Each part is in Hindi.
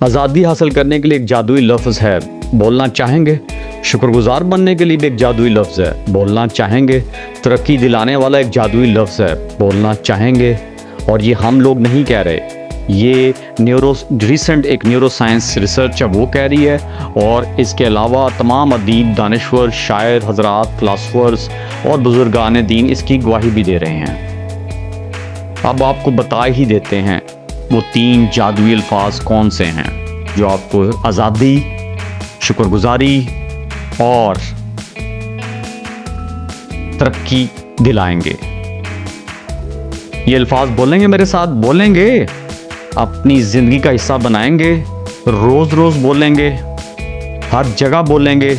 आज़ादी हासिल करने के लिए एक जादुई लफ्ज़ है, बोलना चाहेंगे। शुक्रगुजार बनने के लिए भी एक जादुई लफ्ज़ है, बोलना चाहेंगे। तरक्की दिलाने वाला एक जादुई लफ्ज़ है, बोलना चाहेंगे। और ये हम लोग नहीं कह रहे, ये रिसेंट एक न्यूरो साइंस रिसर्च है वो कह रही है। और इसके अलावा तमाम अदीब, दानिश्वर, शायर हजरात, फ़िलासफ़र्स और बुज़ुर्गान दीन इसकी गवाही भी दे रहे हैं। अब आपको बता ही देते हैं वो 3 जादुई अल्फाज कौन से हैं जो आपको आज़ादी, शुक्रगुजारी और तरक्की दिलाएंगे। ये अल्फाज बोलेंगे, मेरे साथ बोलेंगे, अपनी ज़िंदगी का हिस्सा बनाएंगे, रोज़ रोज़ बोलेंगे, हर जगह बोलेंगे,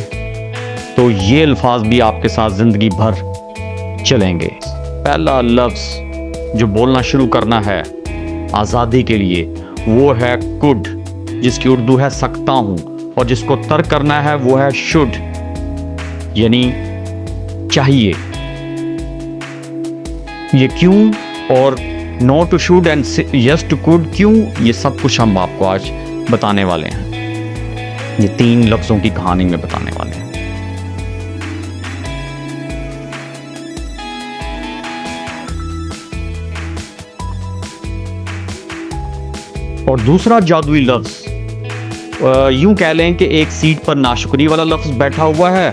तो ये अल्फाज भी आपके साथ ज़िंदगी भर चलेंगे। पहला लफ्ज़ जो बोलना शुरू करना है आज़ादी के लिए वो है कुड, जिसकी उर्दू है सकता हूँ, और जिसको तर्क करना है वो है शुड, यानी चाहिए। ये क्यों और no to should and yes to could क्यों, ये सब कुछ हम आपको आज बताने वाले हैं। ये 3 लफ्ज़ों की कहानी में बताने वाले हैं। और दूसरा जादुई लफ्ज़ यूं कह लें कि एक सीट पर नाशुक्री वाला लफ्ज़ बैठा हुआ है,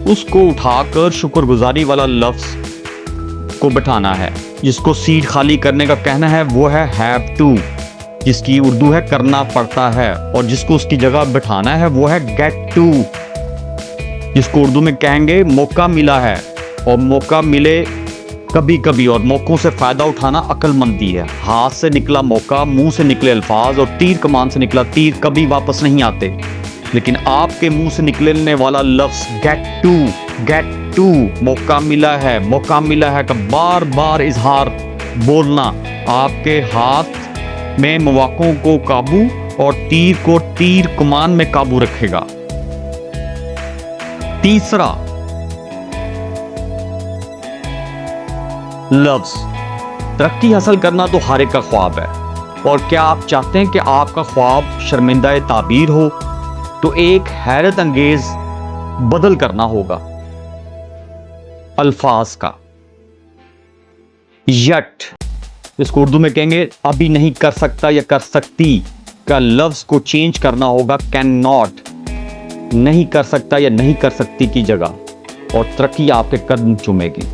उसको उठाकर शुक्रगुजारी वाला लफ्ज़ को बैठाना है। जिसको सीट खाली करने का कहना है वो है हैव टू, जिसकी उर्दू है करना पड़ता है। और जिसको उसकी जगह बैठाना है वो है गेट टू, जिसको उर्दू में कहेंगे मौका मिला है। और मौका मिले कभी कभी, और मौक़ों से फ़ायदा उठाना अक्लमंदी है। हाथ से निकला मौका, मुंह से निकले अल्फाज और तीर कमान से निकला तीर कभी वापस नहीं आते। लेकिन आपके मुंह से निकलने वाला लफ्ज़ गेट टू, मौका मिला है का बार बार इजहार बोलना आपके हाथ में मौक़ों को काबू और तीर को तीर कमान में काबू रखेगा। तीसरा लफ्ज़, तरक्की हासिल करना तो हर एक का ख्वाब है। और क्या आप चाहते हैं कि आपका ख्वाब शर्मिंदा ताबीर हो, तो एक हैरत अंगेज बदल करना होगा अल्फाज का। यट, इसको उर्दू में कहेंगे अभी नहीं कर सकता या कर सकती का लफ्ज़ को चेंज करना होगा कैन नॉट, नहीं कर सकता या नहीं कर सकती की जगह, और तरक्की आपके कदम चूमेगी।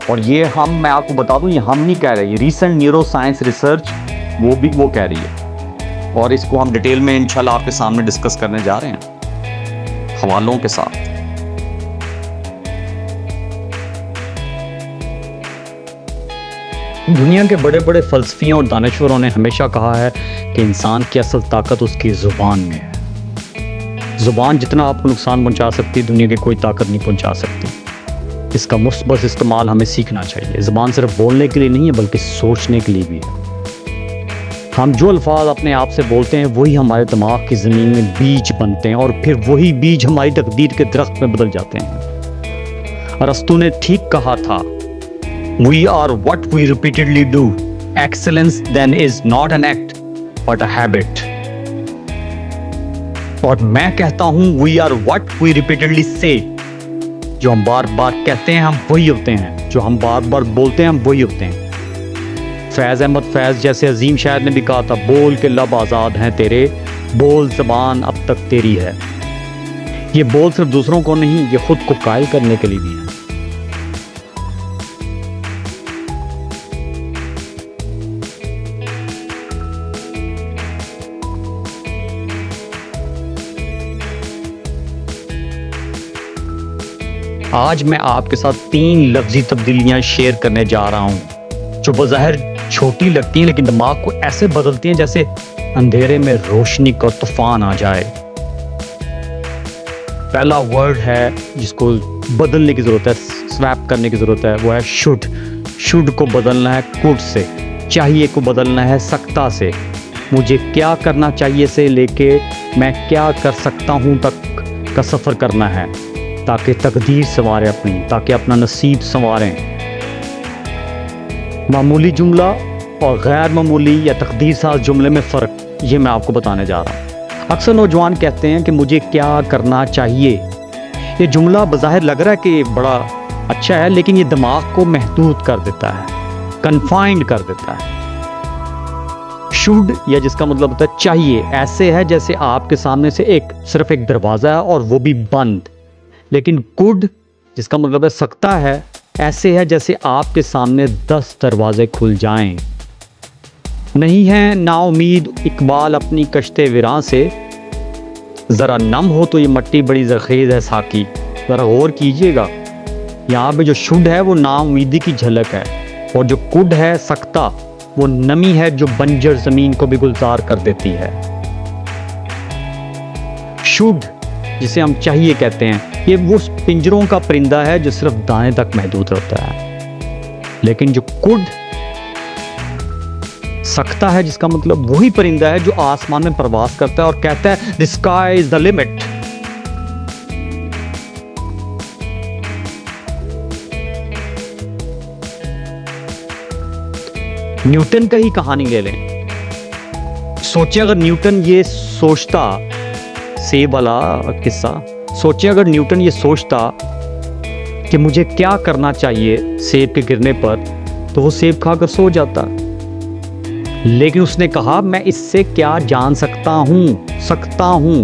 और ये मैं आपको बता दूं, ये हम नहीं कह रहे, ये रिसेंट न्यूरो साइंस रिसर्च वो कह रही है। और इसको हम डिटेल में इंशाल्लाह आपके सामने डिस्कस करने जा रहे हैं हवालों के साथ। दुनिया के बड़े बड़े फलसफियों और दानिश्वरों ने हमेशा कहा है कि इंसान की असल ताकत उसकी ज़ुबान में है। ज़ुबान जितना आपको नुकसान पहुंचा सकती है, दुनिया की कोई ताकत नहीं पहुंचा सकती। इसका मुस्बत इस्तेमाल हमें सीखना चाहिए। ज़ुबान सिर्फ बोलने के लिए नहीं है, बल्कि सोचने के लिए भी है। हम जो अल्फाज अपने आप से बोलते हैं वही हमारे दिमाग की ज़मीन में बीज बनते हैं, और फिर वही बीज हमारी तकदीर के दरख्त में बदल जाते हैं। अरस्तु ने ठीक कहा था, we are what we repeatedly do, excellence then is not an act but a habit. और मैं कहता हूं, we are what we repeatedly say, जो हम बार बार कहते हैं हम वही होते हैं, जो हम बार बार बोलते हैं हम वही होते हैं। फैज़ अहमद फैज़ जैसे अजीम शायर ने भी कहा था, बोल के लब आज़ाद हैं तेरे, बोल ज़बान अब तक तेरी है। ये बोल सिर्फ दूसरों को नहीं, ये खुद को कायल करने के लिए भी है। आज मैं आपके साथ 3 लफ्ज़ी तब्दीलियां शेयर करने जा रहा हूं, जो बज़ाहिर छोटी लगती हैं लेकिन दिमाग को ऐसे बदलती हैं जैसे अंधेरे में रोशनी का तूफान आ जाए। पहला वर्ड है जिसको बदलने की ज़रूरत है, स्वैप करने की ज़रूरत है, वो है शुड। शुड को बदलना है कुड से, चाहिए को बदलना है सकता से। मुझे क्या करना चाहिए से लेके मैं क्या कर सकता हूँ तक का सफ़र करना है, ताकि तकदीर संवारें अपनी, ताकि अपना नसीब संवारें। मामूली जुमला और गैर मामूली या तकदीर साज जुमले में फ़र्क, ये मैं आपको बताने जा रहा हूँ। अक्सर नौजवान कहते हैं कि मुझे क्या करना चाहिए। ये जुमला बज़ाहिर लग रहा है कि बड़ा अच्छा है, लेकिन ये दिमाग को महदूद कर देता है, कन्फाइंड कर देता है। शुड, या जिसका मतलब होता है चाहिए, ऐसे है जैसे आपके सामने से सिर्फ एक दरवाज़ा है और वो भी बंद। लेकिन कुड, जिसका मतलब है सकता है, ऐसे है जैसे आपके सामने 10 दरवाजे खुल जाएं। नहीं है नाउमीद इकबाल अपनी कश्ते विरां से, ज़रा नम हो तो ये मट्टी बड़ी ज़रख़ेज़ है साकी। ज़रा गौर कीजिएगा, यहाँ पे जो शुड है वो नाउमीदी की झलक है, और जो कुड है सकता, वो नमी है जो बंजर ज़मीन को भी गुलजार कर देती है। शुड, जिसे हम चाहिए कहते हैं, ये वो पिंजरों का परिंदा है जो सिर्फ दाने तक महदूद रहता है। लेकिन जो कुड सकता है, जिसका मतलब वही परिंदा है जो आसमान में प्रवास करता है और कहता है the sky is the limit. Newton का ही कहानी ले लें। सोचिए अगर न्यूटन ये सोचता, सेब वाला किस्सा, सोचिए अगर न्यूटन ये सोचता कि मुझे क्या करना चाहिए सेब के गिरने पर, तो वो सेब खाकर सो जाता। लेकिन उसने कहा मैं इससे क्या जान सकता हूं।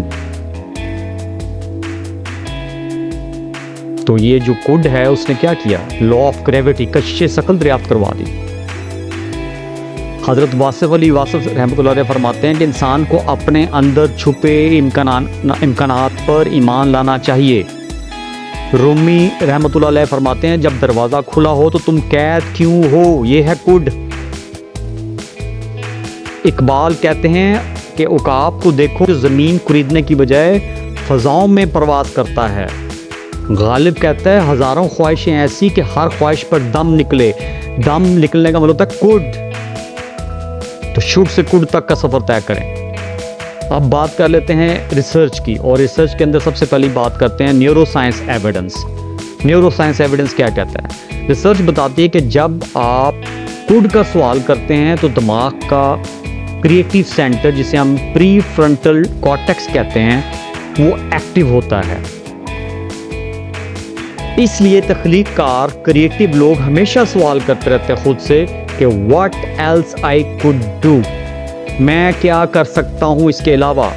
तो ये जो कुड है उसने क्या किया, लॉ ऑफ ग्रेविटी, कशिश सकल दरियाफ्त करवा दी। हज़रत वासिफ अली वासिफ रहमतुल्लाह अलैह फरमाते हैं कि इंसान को अपने अंदर छुपे इम्कानात पर ईमान लाना चाहिए। रूमी रहमतुल्लाह अलैह फरमाते हैं जब दरवाज़ा खुला हो तो तुम कैद क्यों हो, ये है कुड। इकबाल कहते हैं कि उकाब को देखो जो ज़मीन खरीदने की बजाय फ़ज़ाओं में प्रवास करता है। गालिब कहता है हज़ारों ख्वाहिशें ऐसी कि हर ख्वाहिश पर दम निकले। दम निकलने का मतलब होता है कुड। तो शुड से कुड तक का सफ़र तय करें। अब बात कर लेते हैं रिसर्च की, और रिसर्च के अंदर सबसे पहली बात करते हैं न्यूरोसाइंस एविडेंस। न्यूरोसाइंस एविडेंस क्या कहता है? रिसर्च बताती है कि जब आप कुड का सवाल करते हैं तो दिमाग का क्रिएटिव सेंटर, जिसे हम प्री फ्रंटल कॉर्टेक्स कहते हैं, वो एक्टिव होता है। इसलिए तख्लीक़कार क्रिएटिव लोग हमेशा सवाल करते रहते हैं खुद से कि what else I could do, मैं क्या कर सकता हूं इसके अलावा।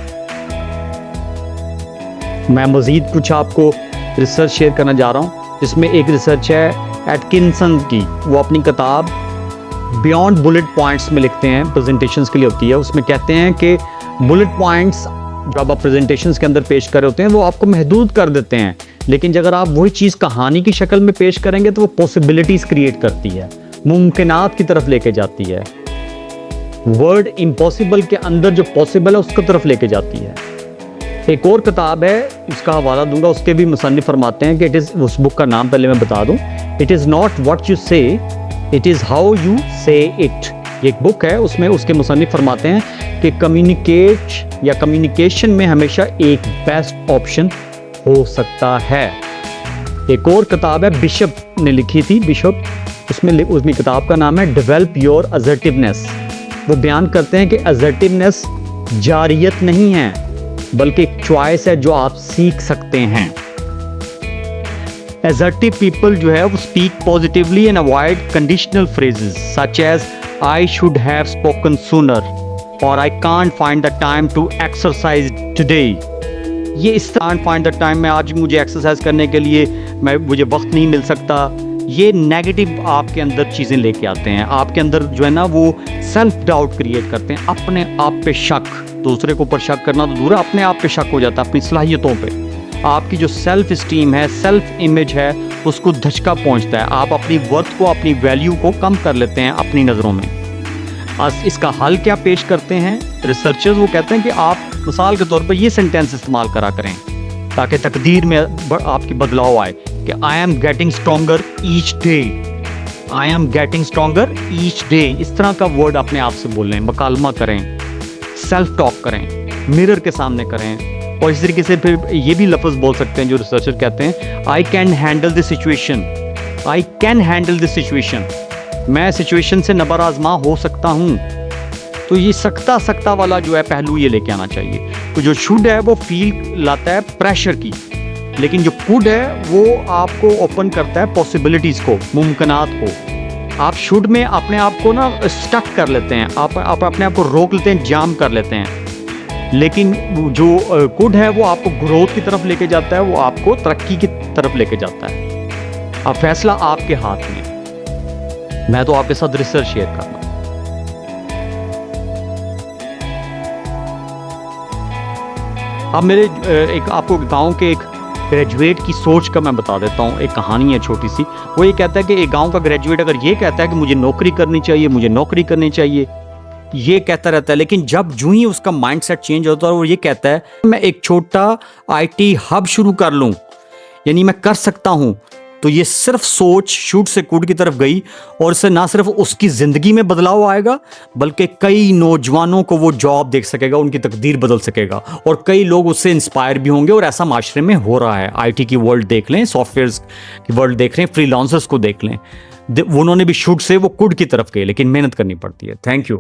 मैं मज़ीद कुछ आपको रिसर्च शेयर करना जा रहा हूं, जिसमें एक रिसर्च है एटकिंसन की। वो अपनी किताब बियॉन्ड बुलेट पॉइंट्स में लिखते हैं, प्रेजेंटेशंस के लिए होती है। उसमें कहते हैं कि बुलेट पॉइंट्स जब आप प्रेजेंटेशंस के अंदर पेश कर रहे होते हैं वो आपको महदूद कर देते हैं, लेकिन अगर आप वही चीज़ कहानी की शक्ल में पेश करेंगे तो वो पॉसिबिलिटीज़ क्रिएट करती है, मुमकिनात की तरफ लेके जाती है। वर्ड इम्पॉसिबल के अंदर जो पॉसिबल है उसकी तरफ लेके जाती है। एक और किताब है, उसका हवाला दूंगा, उसके भी मुसन्निफ फरमाते हैं कि इट इज़, उस बुक का नाम पहले मैं बता दूं, it is not what you से, इट इज़ हाउ यू से इट। ये एक बुक है, उसमें उसके मुसन्निफ फरमाते हैं कि कम्युनिकेट या कम्युनिकेशन में हमेशा एक बेस्ट ऑप्शन हो सकता है। एक और किताब है, बिशप ने लिखी थी, बिशप, उसमें किताब का नाम है डेवलप योर असर्टिवनेस। वो बयान करते हैं कि असर्टिवनेस जारियत नहीं है, बल्कि एक चॉइस है जो आप सीख सकते हैं। असर्टिव पीपल जो है वो speak positively and avoid conditional phrases such as I should have spoken sooner और I can't find the time to exercise today. ये इस कांट फाइंड द टाइम में, आज मुझे एक्सरसाइज करने के लिए मुझे वक्त नहीं मिल सकता, ये नेगेटिव आपके अंदर चीज़ें लेके आते हैं। आपके अंदर जो है ना वो सेल्फ डाउट क्रिएट करते हैं, अपने आप पे शक। दूसरे के ऊपर शक करना तो दूर है, अपने आप पे शक हो जाता है, अपनी सलाहियतों पे। आपकी जो सेल्फ इस्टीम है, सेल्फ इमेज है, उसको धचका पहुंचता है। आप अपनी वर्थ को, अपनी वैल्यू को कम कर लेते हैं अपनी नज़रों में। इसका हल क्या पेश करते हैं रिसर्चर्स? वो कहते हैं कि आप मिसाल के तौर पर ये सेंटेंस इस्तेमाल करा करें ताकि तकदीर में आपकी बदलाव आए कि I am getting stronger each day, I am getting stronger each day. इस तरह का वर्ड अपने आप से बोलें, मकालमा करें, सेल्फ टॉक करें, मिरर के सामने करें। और इस तरीके से फिर ये भी लफ्ज़ बोल सकते हैं जो रिसर्चर कहते हैं, I can handle this situation, I can handle this situation. मैं सिचुएशन से नबर आजमा हो सकता हूँ। तो ये सकता वाला जो है पहलू ये लेके आना चाहिए। तो जो शुड है वो फील लाता है प्रेशर की, लेकिन जो कुड है वो आपको ओपन करता है पॉसिबिलिटीज़ को, मुमकिनात को। आप शुड में अपने आप को ना स्टक कर लेते हैं, आप अपने आप को रोक लेते हैं, जाम कर लेते हैं। लेकिन जो कुड है वो आपको ग्रोथ की तरफ लेके जाता है, वो आपको तरक्की की तरफ लेके जाता है। अब फैसला आपके हाथ में। मैं तो आपके साथ रिसर्च शेयर कर रहा हूं। अब मेरे एक आपको गांव के एक ग्रेजुएट की सोच का मैं बता देता हूँ। एक कहानी है छोटी सी। वो ये कहता है कि एक गांव का ग्रेजुएट अगर ये कहता है कि मुझे नौकरी करनी चाहिए, मुझे नौकरी करनी चाहिए, ये कहता रहता है, लेकिन जब जूं ही उसका माइंडसेट चेंज होता है और वो ये कहता है मैं एक छोटा आईटी हब शुरू कर लूं, यानी मैं कर सकता हूं, तो ये सिर्फ सोच शुड से कुड की तरफ गई और इससे ना सिर्फ उसकी जिंदगी में बदलाव आएगा बल्कि कई नौजवानों को वो जॉब देख सकेगा, उनकी तकदीर बदल सकेगा और कई लोग उससे इंस्पायर भी होंगे। और ऐसा माशरे में हो रहा है। आईटी की वर्ल्ड देख लें, सॉफ्टवेयर की वर्ल्ड देख लें, फ्रीलांसर्स को देख लें, उन्होंने भी शुड से वो कुड की तरफ गए, लेकिन मेहनत करनी पड़ती है। Thank you.